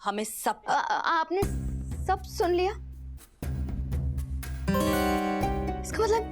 हमें सब आपने सब सुन लिया? इसका मतलब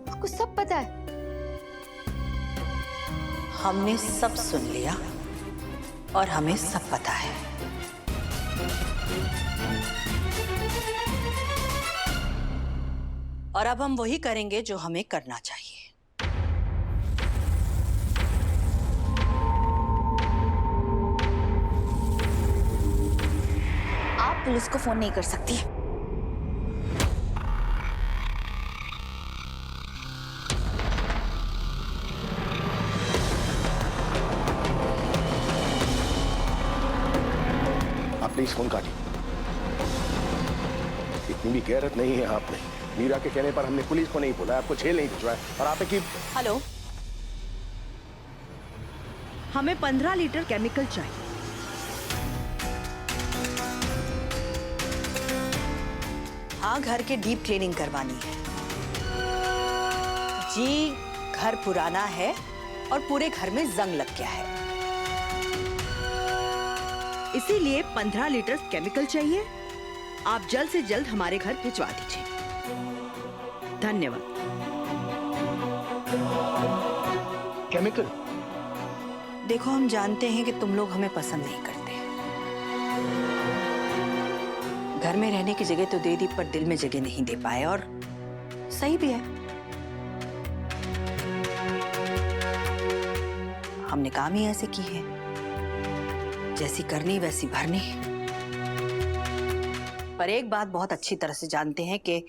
आपको सब पता है? हमने सब सुन लिया और हमें सब पता है। और अब हम वही करेंगे जो हमें करना चाहिए। आप पुलिस को फोन नहीं कर सकती। आप प्लीज फोन काटिए। इतनी भी गैरत नहीं है आप में। मीरा के कहने पर हमने पुलिस को नहीं बोला, आपको जेल नहीं भिजवाया और आप की। हेलो, हमें 15 लीटर केमिकल चाहिए। हाँ, घर के डीप क्लीनिंग करवानी है जी। घर पुराना है और पूरे घर में जंग लग गया है, इसीलिए 15 लीटर केमिकल चाहिए। आप जल्द से जल्द हमारे घर भिजवा दीजिए। धन्यवाद। केमिकल? देखो, हम जानते हैं कि तुम लोग हमें पसंद नहीं करते। घर में रहने की जगह तो दे दी, पर दिल में जगह नहीं दे पाए, और सही भी है। हमने काम ही ऐसे की है, जैसी करनी वैसी भरनी। पर एक बात बहुत अच्छी तरह से जानते हैं कि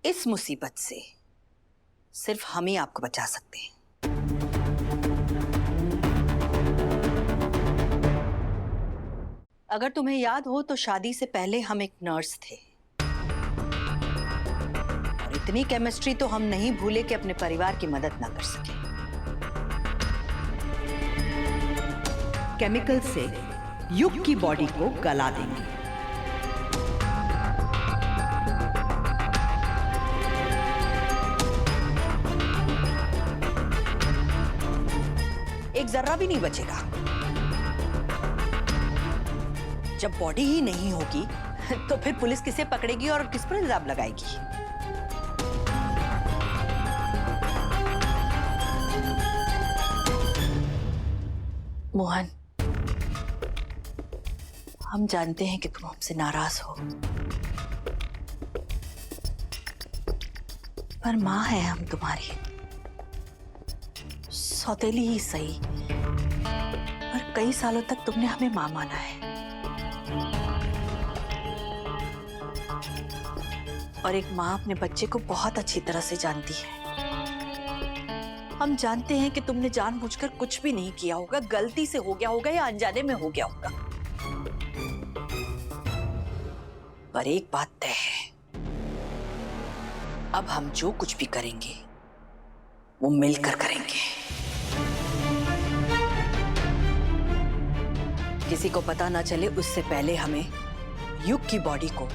इस मुसीबत से सिर्फ हम ही आपको बचा सकते हैं। अगर तुम्हें याद हो तो शादी से पहले हम एक नर्स थे, और इतनी केमिस्ट्री तो हम नहीं भूले कि अपने परिवार की मदद ना कर सके। केमिकल से युग की बॉडी को गला देंगे। एक जर्रा भी नहीं बचेगा। जब बॉडी ही नहीं होगी तो फिर पुलिस किसे पकड़ेगी और किस पर इल्जाम लगाएगी? मोहन, हम जानते हैं कि तुम हमसे नाराज हो, पर माँ है हम तुम्हारी, सौतेली ही सही, पर कई सालों तक तुमने हमें माँ माना है। और एक माँ अपने बच्चे को बहुत अच्छी तरह से जानती है। हम जानते हैं कि तुमने जानबूझकर कुछ भी नहीं किया होगा, गलती से हो गया होगा या अनजाने में हो गया होगा। पर एक बात तय है, अब हम जो कुछ भी करेंगे वो मिलकर करेंगे। किसी को पता ना चले उससे पहले हमें युग की बॉडी को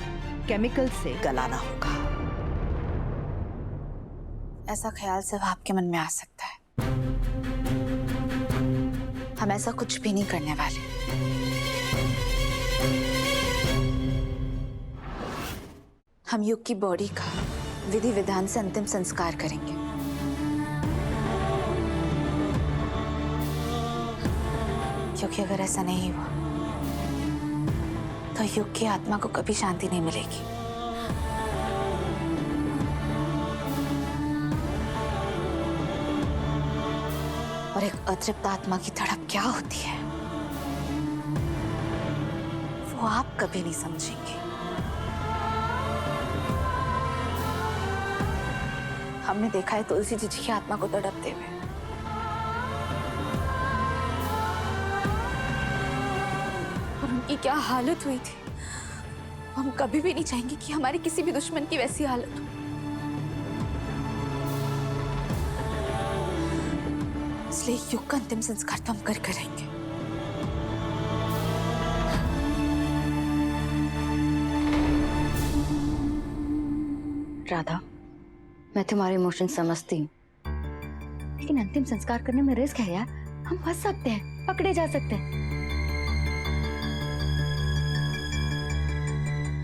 केमिकल से गलाना होगा। ऐसा ख्याल सिर्फ आपके मन में आ सकता है। हम ऐसा कुछ भी नहीं करने वाले। हम युग की बॉडी का विधि विधान से अंतिम संस्कार करेंगे। क्योंकि अगर ऐसा नहीं हुआ तो युग की आत्मा को कभी शांति नहीं मिलेगी। और एक अतृप्त आत्मा की तड़प क्या होती है वो आप कभी नहीं समझेंगे। हमने देखा है तुलसी जी की आत्मा को तड़पते हुए। और उनकी क्या हालत हुई थी, हम कभी भी नहीं चाहेंगे कि हमारे किसी भी दुश्मन की वैसी हालत हो। इसलिए युग का अंतिम संस्कार तो हम कर करेंगे। राधा, मैं तुम्हारे इमोशन समझती हूँ, लेकिन अंतिम संस्कार करने में रिस्क है यार। हम फंस सकते हैं, पकड़े जा सकते हैं।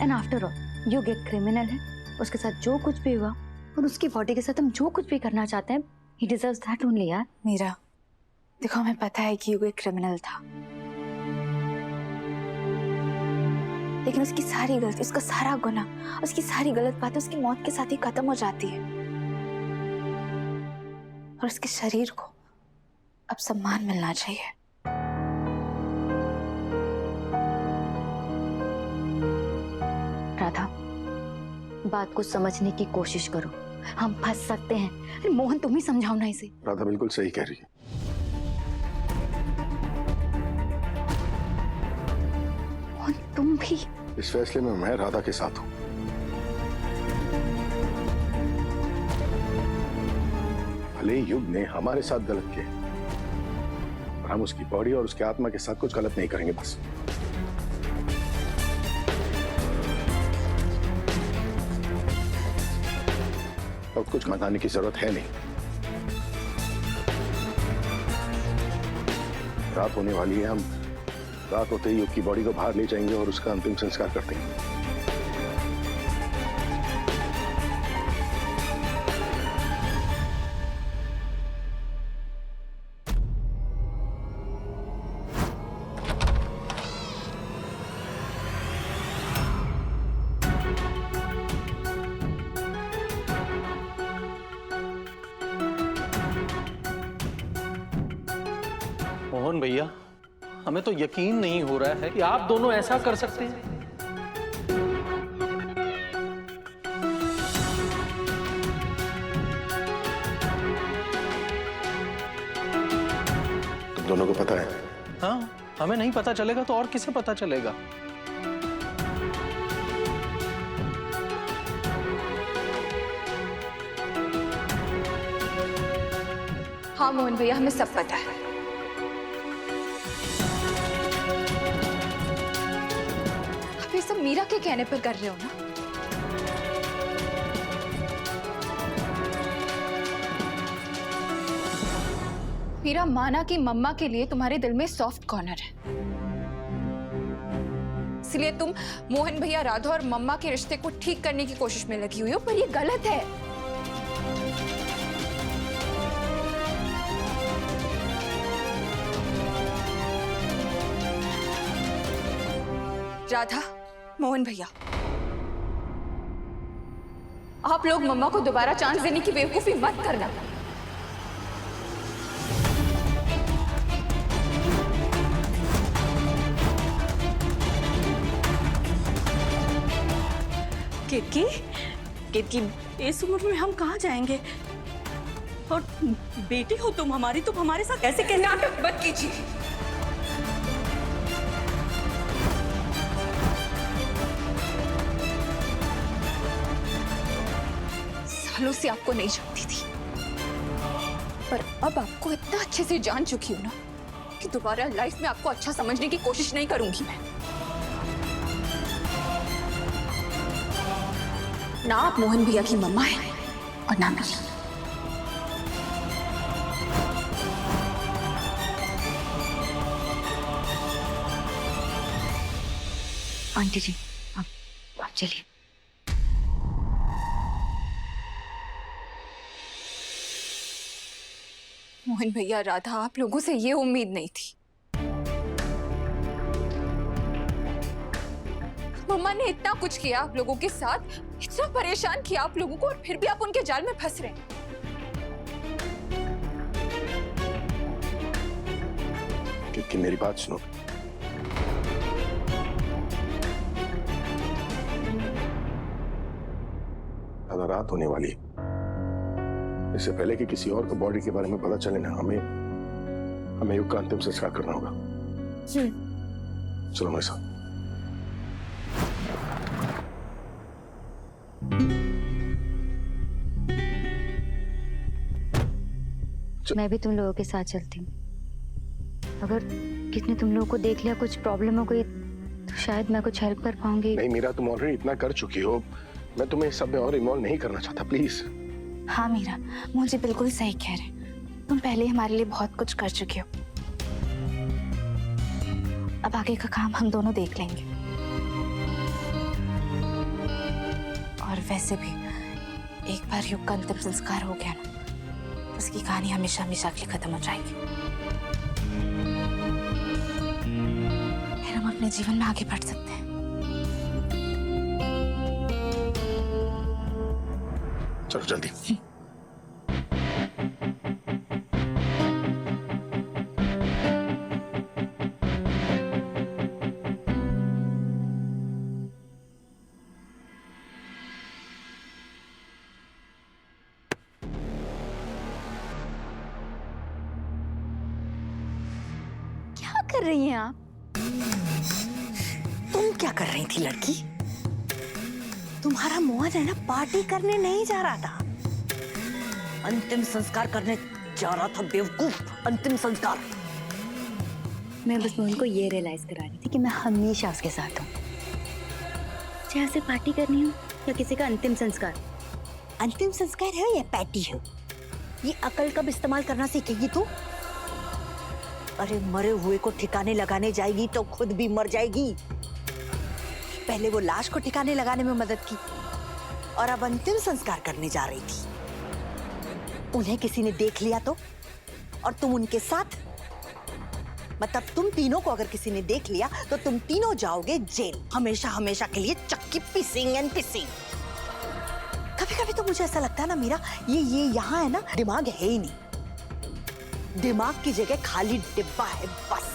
एंड आफ्टर ऑल युग एक क्रिमिनल है, उसके साथ जो कुछ भी हुआ और उसकी बॉडी के साथ हम जो कुछ भी करना चाहते हैं, ही डिजर्व्स दैट ओनली यार। मीरा, देखो हमें पता है कि युग एक क्रिमिनल था, लेकिन उसकी सारी गलती, उसका सारा गुनाह, उसकी सारी गलत बातें उसकी मौत के साथ ही खत्म हो जाती है और उसके शरीर को अब सम्मान मिलना चाहिए। राधा, बात को समझने की कोशिश करो, हम फंस सकते हैं। अरे मोहन, तुम ही समझाओ ना इसे। राधा बिल्कुल सही कह रही है। मोहन तुम भी। इस फैसले में मैं राधा के साथ हूं। भले ही युग ने हमारे साथ गलत किया, पर हम उसकी बॉडी और उसके आत्मा के साथ कुछ गलत नहीं करेंगे बस। और कुछ बताने की जरूरत है नहीं। रात होने वाली है, हम रात होते ही युग की बॉडी को बाहर ले जाएंगे और उसका अंतिम संस्कार कर देंगे। मोहन भैया, हमें तो यकीन नहीं हो रहा है कि आप दोनों ऐसा कर सकते हैं। तुम दोनों को पता है? हाँ, हमें नहीं पता चलेगा तो और किसे पता चलेगा? हाँ मोहन भैया, हमें सब पता है। आप ये सब मीरा के कहने पर कर रहे हो ना? मीरा, माना कि मम्मा के लिए तुम्हारे दिल में सॉफ्ट कॉर्नर है, इसलिए तुम मोहन भैया, राधा और मम्मा के रिश्ते को ठीक करने की कोशिश में लगी हुई हो, पर ये गलत है। राधा, मोहन भैया, आप लोग मम्मा को दोबारा चांस देने की बेवकूफी मत करना। किटकी, किटकी, इस उम्र में हम कहाँ जाएंगे? और बेटी हो तुम हमारी, तुम हमारे साथ ऐसे कहने? नाटक मत कीजिए। सालों से आपको नहीं जानती थी, पर अब आपको इतना अच्छे से जान चुकी हूं ना कि दोबारा लाइफ में आपको अच्छा समझने की कोशिश नहीं करूंगी मैं। ना आप मोहन भैया की मम्मा है और ना मेरी। आंटी जी, आप चलिए। मोहन भैया, राधा, आप लोगों से ये उम्मीद नहीं थी। मम्मा ने इतना कुछ किया आप लोगों के साथ, इतना परेशान किया आप लोगों को, और फिर भी आप उनके जाल में फंस रहे हैं। कि मेरी बात सुनो। ज्यादा रात होने वाली है, इससे पहले कि किसी और को बॉडी के बारे में पता चले ना, हमें युग का अंतिम संस्कार करना होगा। चलो मेरे साथ। मैं भी तुम लोगों के साथ चलती हूँ। अगर किसने तुम लोगों को देख लिया, कुछ प्रॉब्लम हो गई, तो शायद मैं कुछ हेल्प कर पाऊंगी। नहीं मीरा, तुम ऑलरेडी इतना कर चुकी हो, मैं तुम्हें इस सब में और इन्वॉल्व नहीं करना चाहता, प्लीज। हाँ मीरा, मुझे बिल्कुल सही कह रहे, तुम पहले हमारे लिए बहुत कुछ कर चुके हो, अब आगे का काम हम दोनों देख लेंगे। और वैसे भी एक बार युग का अंतिम संस्कार हो गया ना, उसकी कहानी हमेशा हमेशा के लिए खत्म हो जाएगी। फिर हम अपने जीवन में आगे बढ़ सकते हैं। चलो जल्दी। क्या कर रही हैं आप? तुम क्या कर रही थी लड़की? तुम्हारा मोहन है ना, पार्टी करने नहीं जा रहा था, अंतिम संस्कार करने जा रहा था। बेवकूफ, अंतिम संस्कार। मैं बस मोहन को ये रियलाइज करा रही थी कि मैं हमेशा उसके साथ हूँ, चाहे उसे पार्टी करनी हो या किसी का अंतिम संस्कार। अंतिम संस्कार है या पैटी हो? ये अकल कब इस्तेमाल करना सीखेगी तू? अरे मरे हुए को ठिकाने लगाने जाएगी तो खुद भी मर जाएगी। पहले वो लाश को ठिकाने लगाने में मदद की और अब अंतिम संस्कार करने जा रही थी। उन्हें किसी ने देख लिया तो? और तुम उनके साथ? मतलब तुम तीनों को अगर किसी ने देख लिया तो तुम तीनों जाओगे जेल, हमेशा हमेशा के लिए। चक्की पिसिंग एंड पिसिंग। कभी कभी तो मुझे ऐसा लगता है ना मीरा, ये यहाँ है ना, दिमाग है ही नहीं। दिमाग की जगह खाली डिब्बा है बस।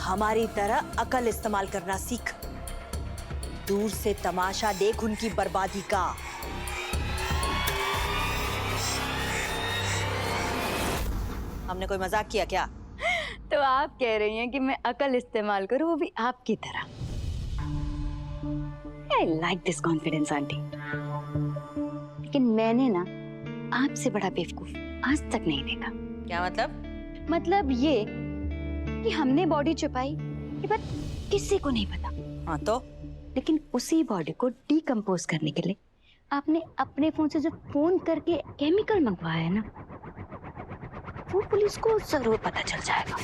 हमारी तरह अकल इस्तेमाल करना सीख। दूर से तमाशा देख उनकी बर्बादी का। हमने कोई मजाक किया क्या? तो आप कह रही हैं कि मैं अकल इस्तेमाल करूं, वो भी आपकी तरह। I like this confidence aunty. लेकिन मैंने ना आपसे बड़ा बेवकूफ आज तक नहीं देखा। क्या मतलब? मतलब ये कि हमने बॉडी छुपाई, ये बात किसी को नहीं पता। हाँ तो? लेकिन उसी बॉडी को डिकम्पोज करने के लिए आपने अपने फोन से जो फोन करके केमिकल मंगवाया है ना, वो पुलिस को जरूर पता चल जाएगा।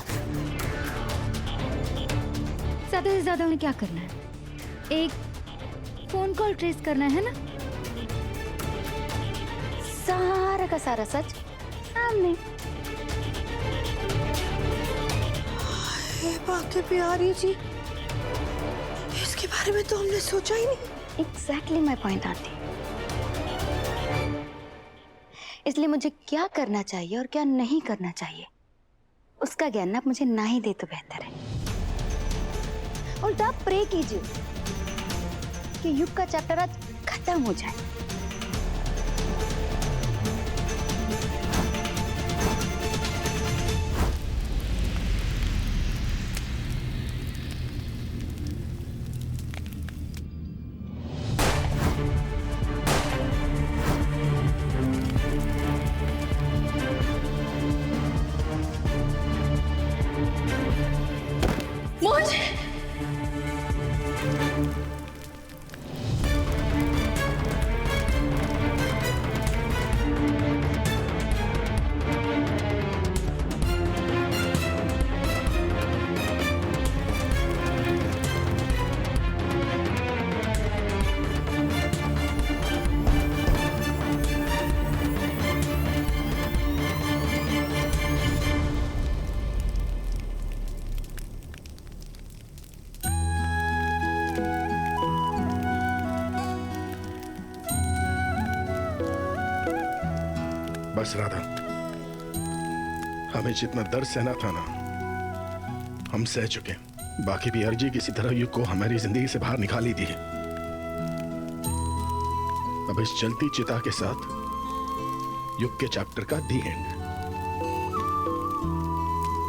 ज्यादा से ज्यादा उन्हें क्या करना है? एक फोन कॉल ट्रेस करना है ना, सारा का सारा सच सामने। बाकी प्यारी जी, इसके बारे में तो हमने सोचा ही नहीं। Exactly my point aunty. इसलिए मुझे क्या करना चाहिए और क्या नहीं करना चाहिए उसका ज्ञान आप मुझे ना ही दे तो बेहतर है। उल्टा प्रे कीजिए कि युग का चैप्टर आज खत्म हो जाए। बस राधा, हमें जितना दर्द सहना था ना, हम सह चुके। बाकी भी अर्जी किसी तरह युग को हमारी जिंदगी से बाहर निकाल ही दी है। अब इस चलती चिता के साथ युग के चैप्टर का दी एंड।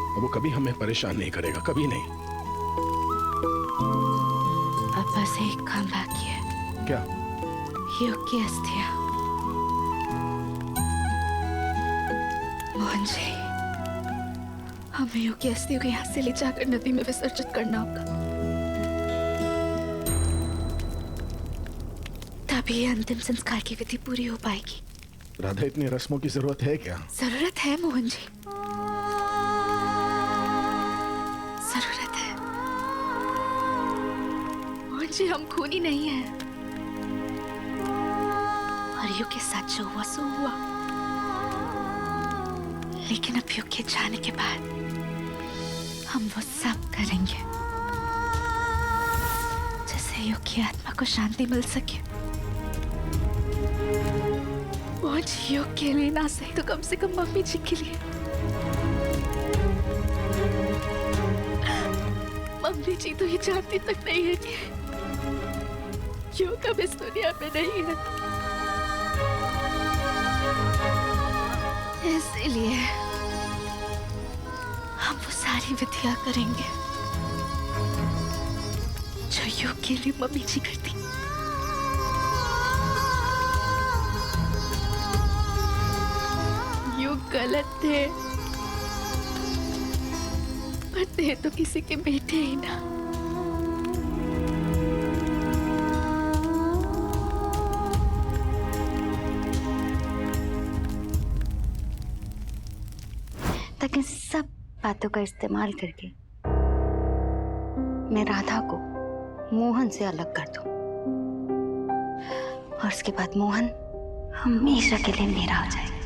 अब वो कभी हमें परेशान नहीं करेगा, कभी नहीं। अब बस एक काम बाकी है। क्या? युग की अस्थियां। मोहन जी, हमें युग की अस्थियों को यहाँ से ले जाकर नदी में विसर्जित करना होगा। तभी अंतिम संस्कार की विधि पूरी हो पाएगी। राधा, इतनी रस्मों की जरूरत है क्या? जरूरत है मोहन जी, जरूरत है। मोहन जी, हम खूनी नहीं हैं। युग के साथ जो हुआ सो हुआ, लेकिन अब युग के जाने के बाद हम वो सब करेंगे जिससे युग की आत्मा को शांति मिल सके। आज युग के लिए ना सही तो कम से कम मम्मी जी के लिए। मम्मी जी तो ये जानती तक नहीं है कि युग अब इस दुनिया में नहीं है, इसलिए हम वो सारी विधियां करेंगे जो युग के लिए मम्मी जी करती। युग गलत थे, पर थे तो किसी के बेटे ही ना। ताकि सब बातों का इस्तेमाल करके मैं राधा को मोहन से अलग कर दूं, और उसके बाद मोहन हमेशा के लिए मेरा हो जाएगा।